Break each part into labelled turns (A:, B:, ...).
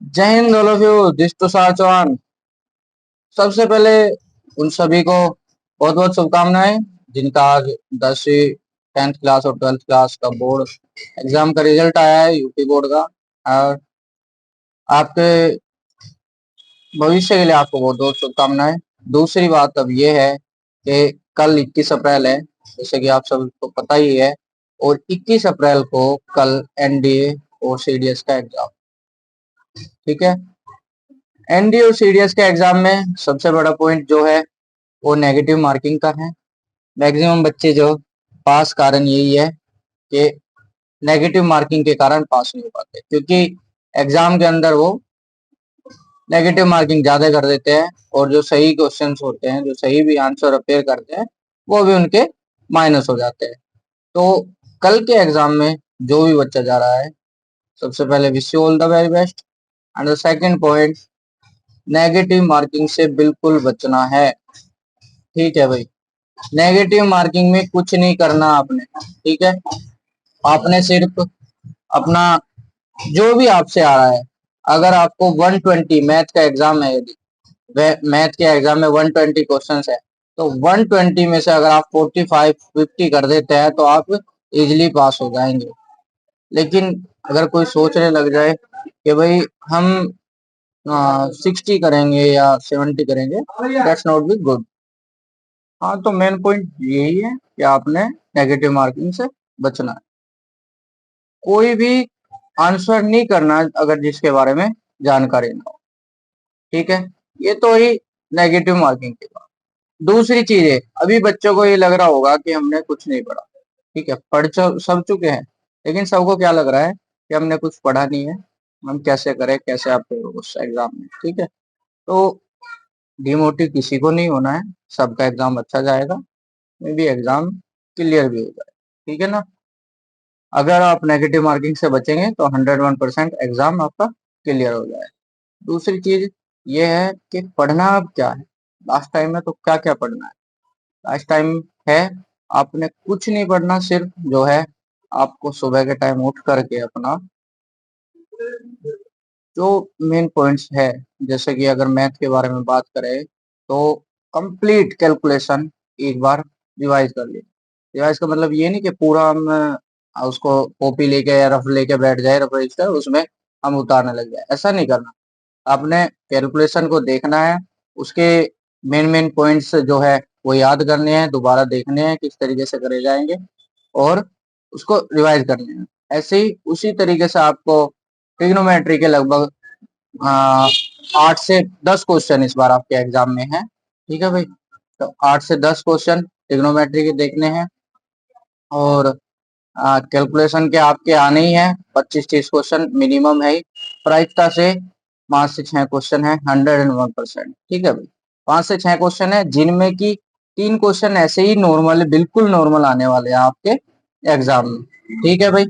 A: जय हिंद all of you. This Tushar Chauhan. सबसे पहले उन सभी को बहुत बहुत शुभकामनाएं जिनका आज 10वीं 10th क्लास और 12th क्लास का बोर्ड एग्जाम का रिजल्ट आया है, यूपी बोर्ड का। और आपके भविष्य के लिए आपको बहुत बहुत शुभकामनाएं। दूसरी बात अब ये है कि कल 21 अप्रैल है, जैसे कि आप सबको पता ही है। और 21 अप्रैल को कल एनडीए और सीडीएस का एग्जाम, ठीक है। एनडीए और सीडीएस के एग्जाम में सबसे बड़ा पॉइंट जो है वो नेगेटिव मार्किंग का है। मैक्सिमम बच्चे जो पास कारण यही है कि नेगेटिव मार्किंग के कारण पास नहीं हो पाते, क्योंकि एग्जाम के अंदर वो नेगेटिव मार्किंग ज्यादा कर देते हैं और जो सही क्वेश्चंस होते हैं, जो सही भी आंसर अपेयर करते हैं, वो भी उनके माइनस हो जाते हैं। तो कल के एग्जाम में जो भी बच्चा जा रहा है, सबसे पहले wish you all the very best. And the second point, negative marking से बिल्कुल बचना है, ठीक है भाई। नेगेटिव मार्किंग में कुछ नहीं करना आपने, ठीक है। आपने सिर्फ अपना जो भी आपसे आ रहा है, अगर आपको 120 मैथ का एग्जाम है, यदि मैथ के एग्जाम में 120 क्वेश्चंस है, तो 120 में से अगर आप 45 50 कर देते हैं तो आप इजिली पास हो जाएंगे। लेकिन अगर कोई सोचने लग जाए कि भाई हम 60 करेंगे या 70 करेंगे, दैट्स नॉट बी गुड। हाँ, तो मेन पॉइंट यही है कि आपने नेगेटिव मार्किंग से बचना है। कोई भी आंसर नहीं करना अगर जिसके बारे में जानकारी ना हो, ठीक है। ये तो ही नेगेटिव मार्किंग की बात। दूसरी चीज है, अभी बच्चों को ये लग रहा होगा कि हमने कुछ नहीं पढ़ा, ठीक है। सब चुके हैं, लेकिन सबको क्या लग रहा है कि हमने कुछ पढ़ा नहीं है, हम कैसे करें, कैसे आप उस एग्जाम में, ठीक है। तो डिमोटिव किसी को नहीं होना है, सबका एग्जाम अच्छा जाएगा, मे भी एग्जाम क्लियर भी हो जाए, ठीक है ना। अगर आप नेगेटिव मार्किंग से बचेंगे तो 101% एग्जाम आपका क्लियर हो जाए। दूसरी चीज ये है कि पढ़ना अब क्या है। लास्ट टाइम में तो क्या क्या पढ़ना है, लास्ट टाइम है आपने कुछ नहीं पढ़ना, सिर्फ जो है आपको सुबह के टाइम उठ करके अपना जो मेन पॉइंट्स है, जैसे कि अगर मैथ के बारे में बात करें तो कंप्लीट कैलकुलेशन एक बार रिवाइज कर ली। रिवाइज का मतलब ये नहीं कि पूरा हम उसको कॉपी लेके या रफ लेके बैठ जाए, रफ रजिस्टर उसमें हम उतारने लग जाए, ऐसा नहीं करना। आपने कैलकुलेशन को देखना है, उसके मेन मेन पॉइंट्स जो है वो याद करने हैं, दोबारा देखने हैं किस तरीके से करे जाएंगे, और उसको रिवाइज करने हैं। ऐसे ही उसी तरीके से आपको ट्रिग्नोमेट्री के लगभग 8 से 10 क्वेश्चन इस बार आपके एग्जाम में है, ठीक है भाई। तो 8 से 10 क्वेश्चन ट्रिग्नोमेट्री के देखने हैं, और कैलकुलेशन के आपके आने ही है 25-30 क्वेश्चन मिनिमम है ही। प्रायिकता से 5 से 6 क्वेश्चन है, 101%, ठीक है भाई। 5 से 6 क्वेश्चन है, जिनमें की 3 क्वेश्चन ऐसे ही नॉर्मल, बिल्कुल नॉर्मल आने वाले हैं आपके एग्जाम में, ठीक है भाई।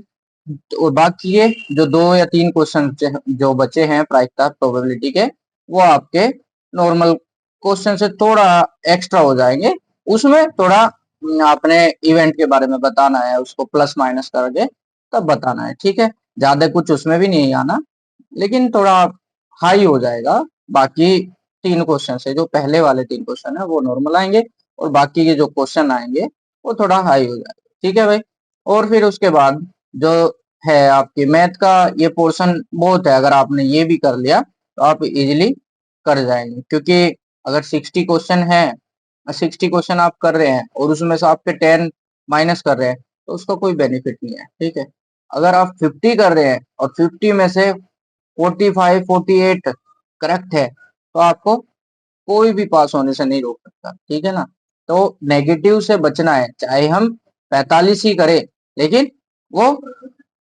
A: और बाकी ये जो 2 या 3 क्वेश्चन जो बचे हैं प्रायिकता प्रोबेबिलिटी के, वो आपके नॉर्मल क्वेश्चन से थोड़ा एक्स्ट्रा हो जाएंगे। उसमें थोड़ा आपने इवेंट के बारे में बताना है, उसको प्लस माइनस करके तब बताना है, ठीक है। ज्यादा कुछ उसमें भी नहीं आना, लेकिन थोड़ा हाई हो जाएगा। बाकी 3 क्वेश्चन से, जो पहले वाले 3 क्वेश्चन है वो नॉर्मल आएंगे, और बाकी के जो क्वेश्चन आएंगे वो थोड़ा हाई हो जाएगा, ठीक है भाई। और फिर उसके बाद जो है आपकी मैथ का ये पोर्शन बहुत है, अगर आपने ये भी कर लिया तो आप इजिली कर जाएंगे। क्योंकि अगर 60 क्वेश्चन है, 60 क्वेश्चन आप कर रहे हैं और उसमें से आपके 10 माइनस कर रहे हैं, तो उसका कोई बेनिफिट नहीं है, ठीक है। अगर आप 50 कर रहे हैं और 50 में से 45 48 करेक्ट है, तो आपको कोई भी पास होने से नहीं रोक सकता, ठीक है ना। तो नेगेटिव से बचना है, चाहे हम 45 ही करें, लेकिन वो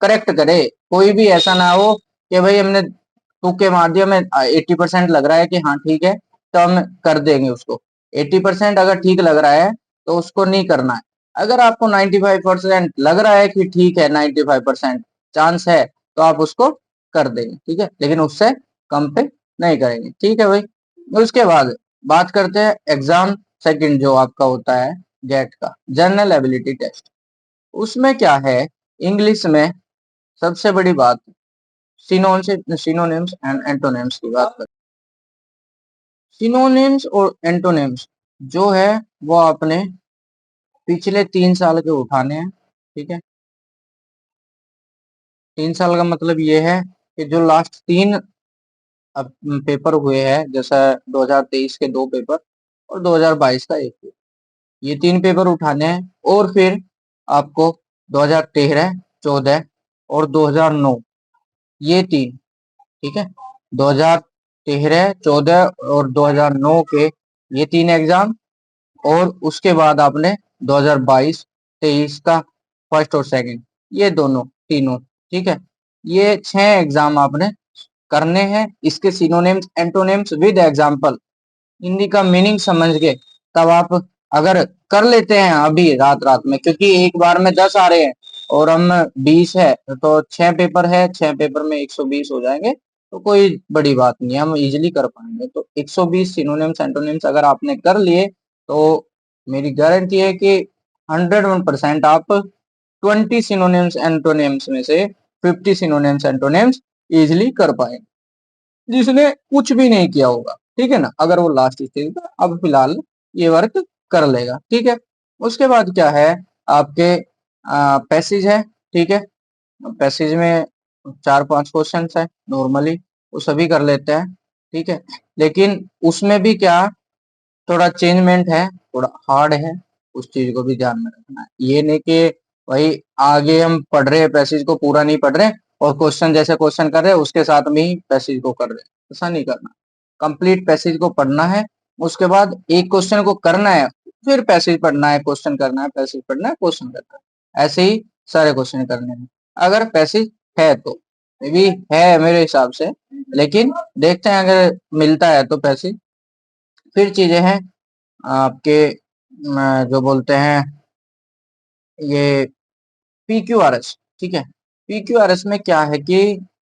A: करेक्ट करे। कोई भी ऐसा ना हो कि भाई हमने तुक्के मार दिया, हमें 80% लग रहा है कि हाँ ठीक है, तो हम कर देंगे उसको। 80% अगर ठीक लग रहा है तो उसको नहीं करना है। अगर आपको 95% लग रहा है कि ठीक है, 95% चांस है, तो आप उसको कर देंगे, ठीक है। लेकिन उससे कम पे नहीं करेंगे, ठीक है भाई। उसके बाद बात करते हैं एग्जाम सेकंड जो आपका होता है गेट का जनरल एबिलिटी टेस्ट। उसमें क्या है, इंग्लिश में सबसे बड़ी बात सिनोनिम्स एंड एंटोनिम्स की बात करें। सिनोनिम्स और एंटोनिम्स जो है वो आपने पिछले 3 साल के उठाने हैं, ठीक है। 3 साल का मतलब ये है कि जो लास्ट 3 अब पेपर हुए हैं, जैसा 2023 के 2 पेपर और 2022 का 1 पेपर, ये 3 पेपर उठाने हैं। और फिर आपको 2013, 14 और 2009, ये 3, ठीक है। 2013, 14 और 2009 के ये 3 एग्जाम, और उसके बाद आपने 2022, 23 का फर्स्ट और सेकंड, ये दोनों तीनों, ठीक है। ये 6 एग्जाम आपने करने हैं। इसके synonyms antonyms with example, Hindi का मीनिंग समझ के, तब आप अगर कर लेते हैं अभी रात रात में, क्योंकि एक बार में 10 आ रहे हैं और हम 20 है, तो 6 पेपर है, 6 पेपर में 120 हो जाएंगे, तो कोई बड़ी बात नहीं है, हम इजिली कर पाएंगे। तो 120 सिनोनिम्स एंटोनिम्स अगर आपने कर लिए, तो मेरी गारंटी है कि 101% आप 20 सिनोनिम्स एंटोनिम्स में से 50 सिनोनिम्स एंटोनिम्स इजिली कर पाएंगे, जिसने कुछ भी नहीं किया होगा, ठीक है ना। अगर वो लास्ट स्टेज पर अब फिलहाल ये वर्क कर लेगा, ठीक है। उसके बाद क्या है, आपके पैसेज है, ठीक है। पैसेज में 4-5 क्वेश्चन है नॉर्मली, वो सभी कर लेते हैं, ठीक है। लेकिन उसमें भी क्या, थोड़ा चेंजमेंट है, थोड़ा हार्ड है, उस चीज को भी ध्यान में रखना है। ये नहीं कि भाई आगे हम पढ़ रहे हैं पैसेज को, पूरा नहीं पढ़ रहे और क्वेश्चन जैसे क्वेश्चन कर रहे हैं उसके साथ में ही पैसेज को कर रहे हैं, ऐसा नहीं करना। कंप्लीट पैसेज को पढ़ना है, उसके बाद एक क्वेश्चन को करना है, फिर पैसेज पढ़ना है, क्वेश्चन करना है, पैसेज पढ़ना है, क्वेश्चन करना है, ऐसे ही सारे क्वेश्चन करने हैं अगर पैसेज है तो। भी है मेरे हिसाब से, लेकिन देखते हैं अगर मिलता है तो पैसेज। फिर चीजें हैं आपके जो बोलते हैं ये PQRS, ठीक है। PQRS में क्या है कि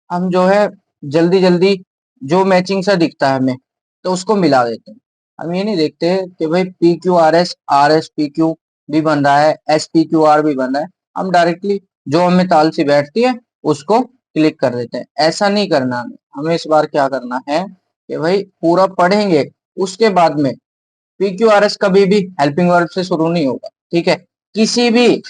A: हम जो है जल्दी जल्दी जो मैचिंग सा दिखता है हमें, तो उसको मिला देते हैं। हम ये नहीं देखते कि भाई PQRS RSPQ भी बन रहा है, SPQR भी बन रहा है, हम डायरेक्टली जो हमें ताल से बैठती है उसको क्लिक कर देते हैं। ऐसा नहीं करना हमें। हमें इस बार क्या करना है कि भाई पूरा पढ़ेंगे, उसके बाद में PQRS कभी भी हेल्पिंग वर्ब से शुरू नहीं होगा, ठीक है। किसी भी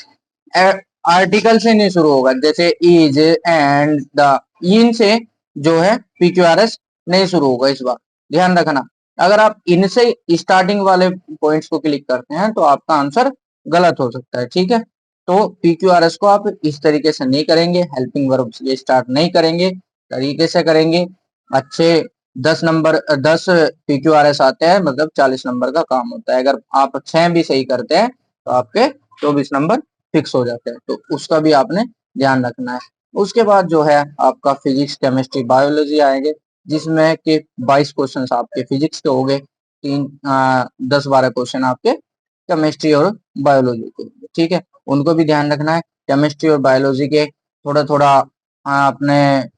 A: आर्टिकल से नहीं शुरू होगा, जैसे इज एंड द, इन से जो है PQRS नहीं शुरू होगा इस बार, ध्यान रखना। अगर आप इनसे स्टार्टिंग वाले पॉइंट्स को क्लिक करते हैं तो आपका आंसर गलत हो सकता है, ठीक है। तो PQRS को आप इस तरीके से नहीं करेंगे, हेल्पिंग वर्ब से स्टार्ट नहीं करेंगे, तरीके से करेंगे। अच्छे 10 PQRS आते हैं, मतलब 40 नंबर का काम होता है। अगर आप 6 भी सही करते हैं तो आपके 24 नंबर फिक्स हो जाते हैं, तो उसका भी आपने ध्यान रखना है। उसके बाद जो है आपका फिजिक्स, केमिस्ट्री, बायोलॉजी आएंगे, जिसमें कि 22 क्वेश्चन आपके फिजिक्स के हो गए, 10-12 क्वेश्चन आपके केमिस्ट्री और बायोलॉजी के, ठीक है। उनको भी ध्यान रखना है। केमिस्ट्री और बायोलॉजी के थोड़ा थोड़ा अपने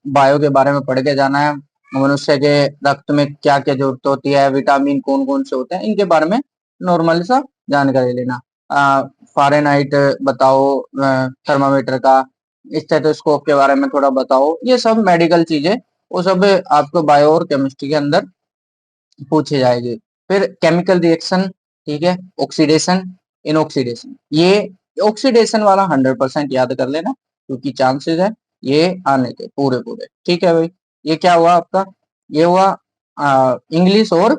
A: बायो के बारे में पढ़ के जाना है। मनुष्य के रक्त में क्या क्या जरूरत होती है, विटामिन कौन कौन से होते हैं, इनके बारे में नॉर्मली सा जानकारी लेना। फ़ारेनहाइट बताओ, थर्मामीटर का, स्टेथोस्कोप के बारे में थोड़ा बताओ, ये सब मेडिकल चीजें, वो सब आपको बायो और केमिस्ट्री के अंदर पूछी जाएगी। फिर केमिकल रिएक्शन, ठीक है, ऑक्सीडेशन, इनऑक्सीडेशन, ये ऑक्सीडेशन वाला 100% याद कर लेना, क्योंकि चांसेस है ये आने के पूरे पूरे, ठीक है भाई। ये क्या हुआ आपका, ये हुआ इंग्लिश और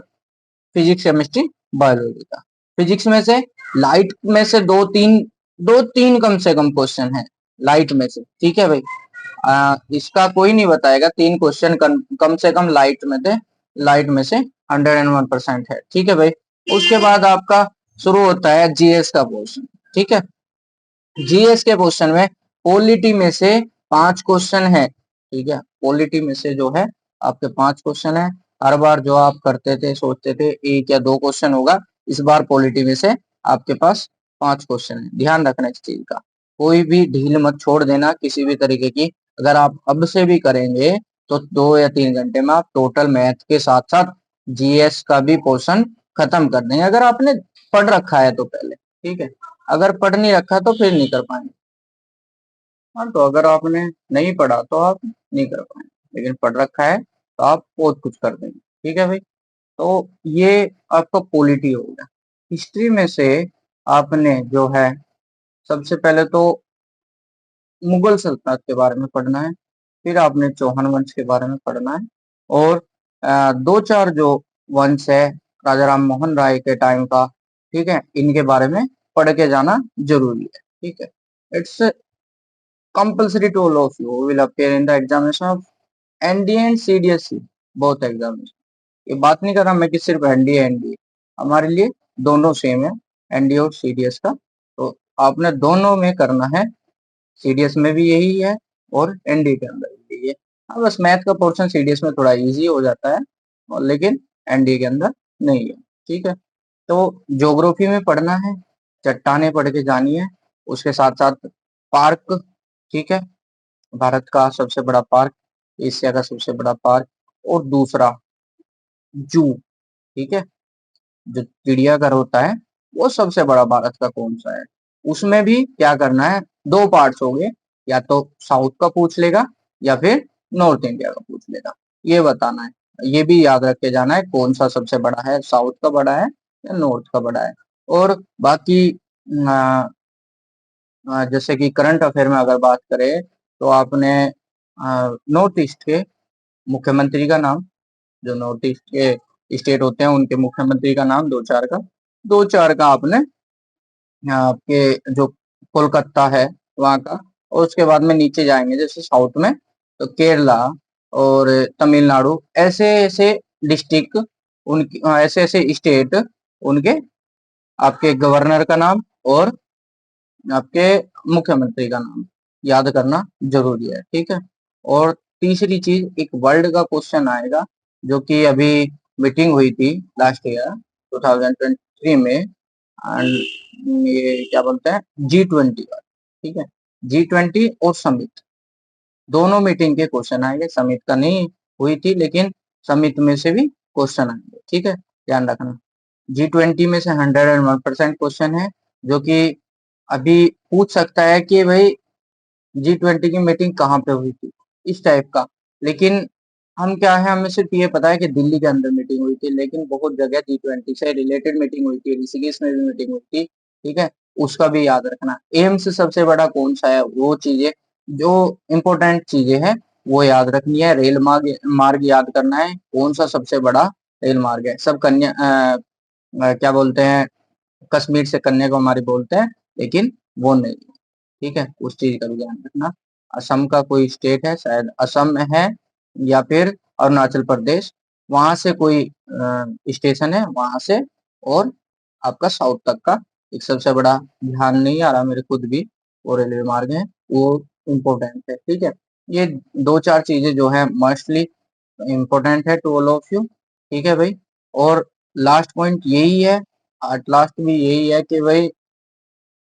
A: फिजिक्स, केमिस्ट्री, बायोलॉजी का। फिजिक्स में से लाइट में से दो तीन कम से कम क्वेश्चन है लाइट में से, ठीक है भाई। इसका कोई नहीं बताएगा, 3 क्वेश्चन कम से कम लाइट में से 101% है, ठीक है भाई। उसके बाद आपका शुरू होता है जीएस का पोर्शन, ठीक है। जीएस के क्वेश्चन में पॉलिटी में से 5 क्वेश्चन है, ठीक है। पॉलिटी में से जो है आपके 5 क्वेश्चन है। हर बार जो आप करते थे, सोचते थे 1 या 2 क्वेश्चन होगा, इस बार पॉलिटी में से आपके पास 5 क्वेश्चन है। ध्यान रखना इस चीज का, कोई भी ढील मत छोड़ देना किसी भी तरीके की। अगर आप अब से भी करेंगे तो 2 या 3 घंटे में आप टोटल मैथ के साथ साथ जीएस का भी पोर्शन खत्म कर देंगे, अगर आपने पढ़ रखा है तो पहले, ठीक है। अगर पढ़ नहीं रखा तो फिर नहीं कर पाएंगे। हाँ, तो अगर आपने नहीं पढ़ा तो आप नहीं कर पाए, लेकिन पढ़ रखा है तो आप बहुत कुछ कर देंगे। ठीक है भाई। तो ये आपका पॉलिटी हो गया। हिस्ट्री में से आपने जो है सबसे पहले तो मुगल सल्तनत के बारे में पढ़ना है, फिर आपने चौहान वंश के बारे में पढ़ना है, और दो चार जो वंश है राजा राम मोहन राय के टाइम का, ठीक है, इनके बारे में पढ़ के जाना जरूरी है। ठीक है, it's compulsory to all of you who will appear in the examination of NDA and CDSE, both examination. ये बात नहीं कर रहा मैं कि सिर्फ एनडीए एनडीए, हमारे लिए दोनों सेम है, एनडीए और सीडीएस का। तो आपने दोनों में करना है, सीडीएस में भी यही है और एनडीए के अंदर भी यही है। हाँ, बस मैथ का पोर्शन सीडीएस में थोड़ा इजी हो जाता है, और लेकिन एनडीए के अंदर नहीं है। ठीक है, तो ज्योग्राफी में पढ़ना है, चट्टाने पढ़ के जानी है, उसके साथ साथ पार्क। ठीक है, भारत का सबसे बड़ा पार्क, एशिया का सबसे बड़ा पार्क, और दूसरा जू। ठीक है, जो चिड़ियाघर होता है वो सबसे बड़ा भारत का कौन सा है, उसमें भी क्या करना है, दो पार्ट्स हो गए, या तो साउथ का पूछ लेगा या फिर नॉर्थ इंडिया का पूछ लेगा, ये बताना है। ये भी याद रख के जाना है कौन सा सबसे बड़ा है, साउथ का बड़ा है या नॉर्थ का बड़ा है। और बाकी जैसे कि करंट अफेयर में अगर बात करें तो आपने नॉर्थ ईस्ट के मुख्यमंत्री का नाम, जो नॉर्थ ईस्ट के स्टेट होते हैं उनके मुख्यमंत्री का नाम दो चार का आपने आपके जो कोलकाता है वहाँ का, और उसके बाद में नीचे जाएंगे जैसे साउथ में तो केरला और तमिलनाडु, ऐसे ऐसे डिस्ट्रिक्ट उनकी, ऐसे ऐसे स्टेट उनके, आपके गवर्नर का नाम और आपके मुख्यमंत्री का नाम याद करना जरूरी है। ठीक है, और तीसरी चीज, एक वर्ल्ड का क्वेश्चन आएगा जो कि अभी मीटिंग हुई थी लास्ट ईयर 2023 में, एंड ये क्या बोलते हैं, G20 का। ठीक है, G20 और समिट दोनों मीटिंग के क्वेश्चन आएंगे, समिट का नहीं हुई थी लेकिन समिट में से भी क्वेश्चन आएंगे। ठीक है, ध्यान रखना। G20 में से 101% क्वेश्चन है, जो कि अभी पूछ सकता है कि भाई G20 की मीटिंग कहाँ पे हुई थी, इस टाइप का। लेकिन हम क्या है, हमें सिर्फ ये पता है कि दिल्ली के अंदर मीटिंग हुई थी, लेकिन बहुत जगह G20 से रिलेटेड मीटिंग हुई थी, ऋषिकेश में भी मीटिंग हुई थी। ठीक है, उसका भी याद रखना। एम्स सबसे बड़ा कौन सा है, वो चीजें जो इम्पोर्टेंट चीजें हैं वो याद रखनी है। रेल मार्ग मार्ग याद करना है, कौन सा सबसे बड़ा रेल मार्ग है। सब क्या बोलते हैं, कश्मीर से कन्याकुमारी बोलते हैं, लेकिन वो नहीं। ठीक है, उस चीज का भी ध्यान रखना। असम का कोई स्टेट है, शायद असम में है या फिर अरुणाचल प्रदेश, वहां से कोई स्टेशन है वहां से, और आपका साउथ तक का एक सबसे बड़ा, ध्यान नहीं आ रहा मेरे खुद भी, वो रेलवे मार्ग है, वो इम्पोर्टेंट है। ठीक है, ये दो चार चीजें जो है मस्टली इम्पोर्टेंट है टू ऑल ऑफ यू। ठीक है भाई, और लास्ट पॉइंट यही है, एट लास्ट भी यही है कि भाई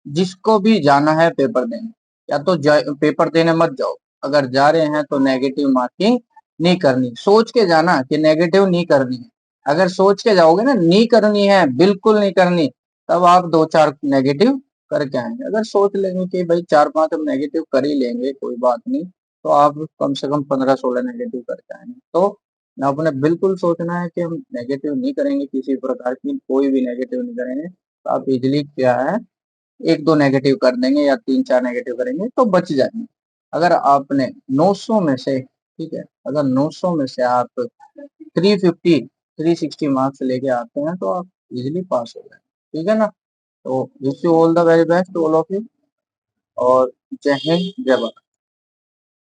A: जिसको भी जाना है पेपर देने, या तो पेपर देने मत जाओ, अगर जा रहे हैं तो नेगेटिव मार्किंग नहीं करनी, सोच के जाना कि नेगेटिव नहीं करनी है। अगर सोच के जाओगे ना नहीं करनी है, बिल्कुल नहीं करनी, तब आप दो चार नेगेटिव करके आएंगे। अगर सोच लेंगे कि भाई चार पांच हम नेगेटिव कर ही लेंगे कोई बात नहीं, तो आप कम से कम 15-16 नेगेटिव करके आएंगे। तो आपने बिल्कुल सोचना है कि हम नेगेटिव नहीं करेंगे, किसी प्रकार की कोई भी नेगेटिव नहीं करेंगे, तो आप इजिली क्या है एक दो नेगेटिव कर देंगे या तीन चार नेगेटिव करेंगे तो बच जाएंगे। अगर आपने 900 में से, ठीक है, अगर 900 में से आप 350 360 मार्क्स लेके आते हैं तो आप इजिली पास हो जाएंगे। ठीक है ना, तो wish you all the very best to all of you, और जय हिंद जय भारत।